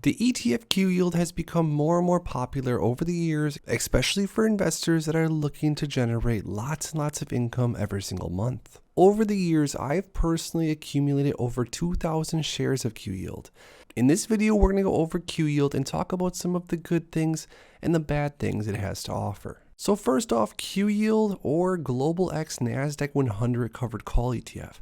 The ETF QYLD has become more and more popular over the years, especially for investors that are looking to generate lots and lots of income every single month. Over the years, I've personally accumulated over 2,000 shares of QYLD. In this video, we're going to go over QYLD and talk about some of the good things and the bad things it has to offer. So first off, QYLD, or Global X NASDAQ 100 Covered Call ETF,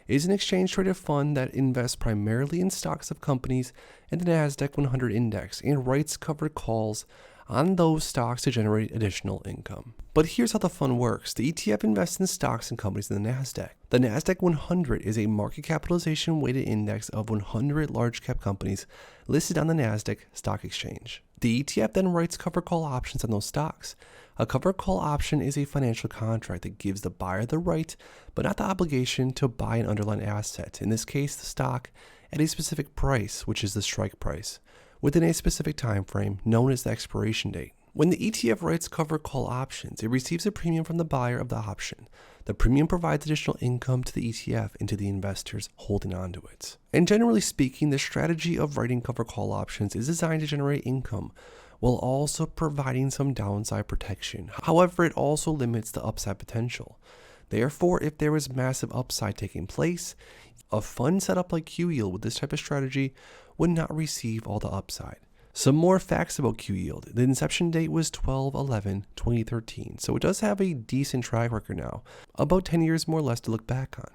is an exchange-traded fund that invests primarily in stocks of companies in the NASDAQ 100 index and writes covered calls on those stocks to generate additional income. But here's how the fund works. The ETF invests in stocks and companies in the NASDAQ. The NASDAQ 100 is a market capitalization weighted index of 100 large cap companies listed on the NASDAQ stock exchange. The ETF then writes covered call options on those stocks. A covered call option is a financial contract that gives the buyer the right, but not the obligation, to buy an underlying asset, in this case the stock, at a specific price, which is the strike price, within a specific time frame known as the expiration date. When the ETF writes covered call options, it receives a premium from the buyer of the option. The premium provides additional income to the ETF and to the investors holding onto it. And generally speaking, the strategy of writing covered call options is designed to generate income while also providing some downside protection. However, it also limits the upside potential. Therefore, if there is massive upside taking place, a fund set up like QYLD with this type of strategy would not receive all the upside. Some more facts about QYLD. The inception date was 12/11/2013, so it does have a decent track record now, about 10 years more or less to look back on.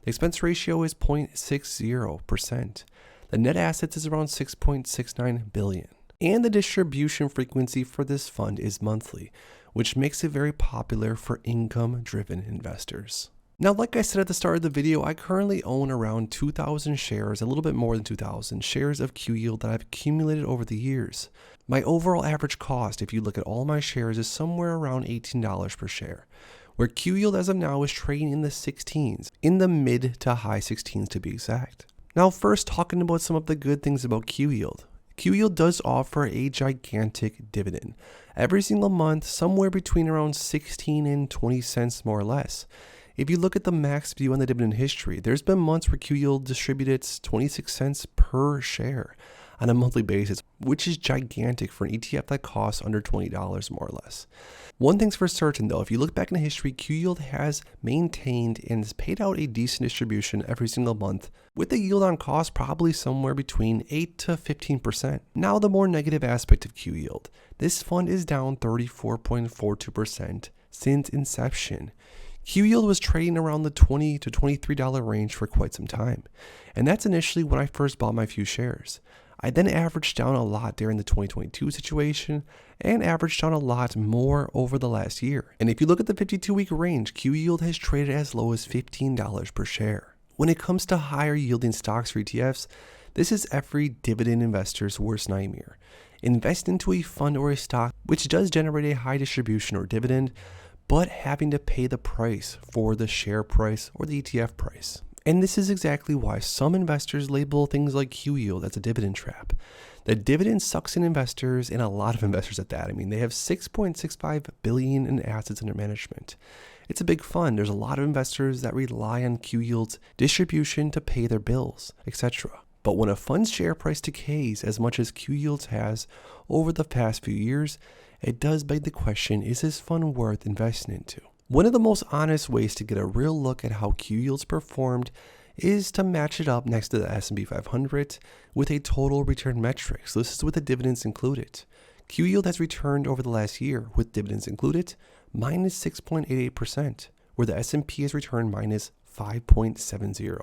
The expense ratio is 0.60%. The net assets is around 6.69 billion. And the distribution frequency for this fund is monthly, which makes it very popular for income-driven investors. Now, like I said at the start of the video, I currently own around 2,000 shares, a little bit more than 2,000 shares of QYLD that I've accumulated over the years. My overall average cost, if you look at all my shares, is somewhere around $18 per share, where QYLD as of now is trading in the 16s, in the mid to high 16s to be exact. Now, first talking about some of the good things about QYLD. QYLD does offer a gigantic dividend. Every single month, somewhere between around 16 and 20 cents more or less. If you look at the max view on the dividend history, there's been months where QYLD distributed 26 cents per share on a monthly basis, which is gigantic for an ETF that costs under $20 more or less. One thing's for certain though, if you look back in history, QYLD has maintained and has paid out a decent distribution every single month, with the yield on cost probably somewhere between 8 to 15%. Now the more negative aspect of QYLD. This fund is down 34.42% since inception. QYLD was trading around the $20 to $23 range for quite some time, and that's initially when I first bought my few shares. I then averaged down a lot during the 2022 situation and averaged down a lot more over the last year. And if you look at the 52-week range, QYLD has traded as low as $15 per share. When it comes to higher yielding stocks for ETFs, this is every dividend investor's worst nightmare. Invest into a fund or a stock which does generate a high distribution or dividend, but having to pay the price for the share price or the ETF price. And this is exactly why some investors label things like QYLD as a dividend trap. The dividend sucks in investors, and a lot of investors at that. I mean, they have 6.65 billion in assets under management. It's a big fund. There's a lot of investors that rely on QYLD's distribution to pay their bills, etc. But when a fund's share price decays as much as QYLD's has over the past few years, it does beg the question, is this fund worth investing into? One of the most honest ways to get a real look at how QYLD's performed is to match it up next to the S&P 500 with a total return metric. So this is with the dividends included. QYLD has returned over the last year, with dividends included, minus 6.88%, where the S&P has returned minus 5.70%.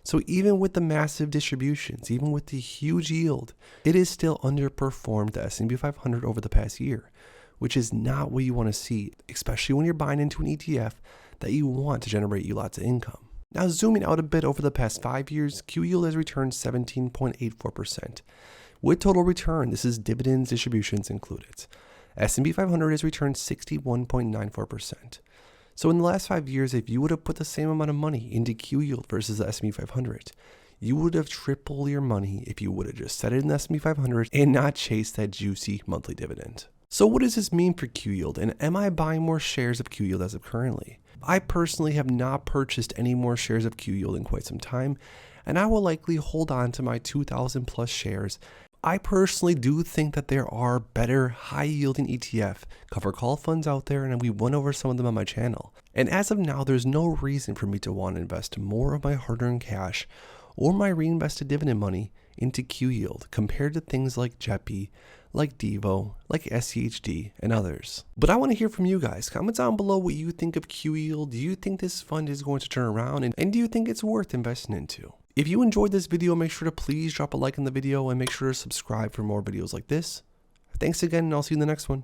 So even with the massive distributions, even with the huge yield, it is still underperformed the S&P 500 over the past year, which is not what you want to see, especially when you're buying into an ETF that you want to generate you lots of income. Now zooming out a bit, over the past 5 years, QYLD has returned 17.84%. With total return, this is dividends, distributions included. S&P 500 has returned 61.94%. So in the last 5 years, if you would have put the same amount of money into QYLD versus the S&P 500, you would have tripled your money if you would have just set it in the S&P 500 and not chased that juicy monthly dividend. So what does this mean for QYLD, and am I buying more shares of QYLD as of currently? I personally have not purchased any more shares of QYLD in quite some time, and I will likely hold on to my 2,000 plus shares I personally do think that there are better high-yielding ETF cover call funds out there, and we went over some of them on my channel. And as of now, there's no reason for me to want to invest more of my hard-earned cash or my reinvested dividend money into QYLD compared to things like JEPI, like Devo, like SCHD, and others. But I want to hear from you guys. Comment down below what you think of QYLD. Do you think this fund is going to turn around, and do you think it's worth investing into? If you enjoyed this video, make sure to please drop a like on the video and make sure to subscribe for more videos like this. Thanks again, and I'll see you in the next one.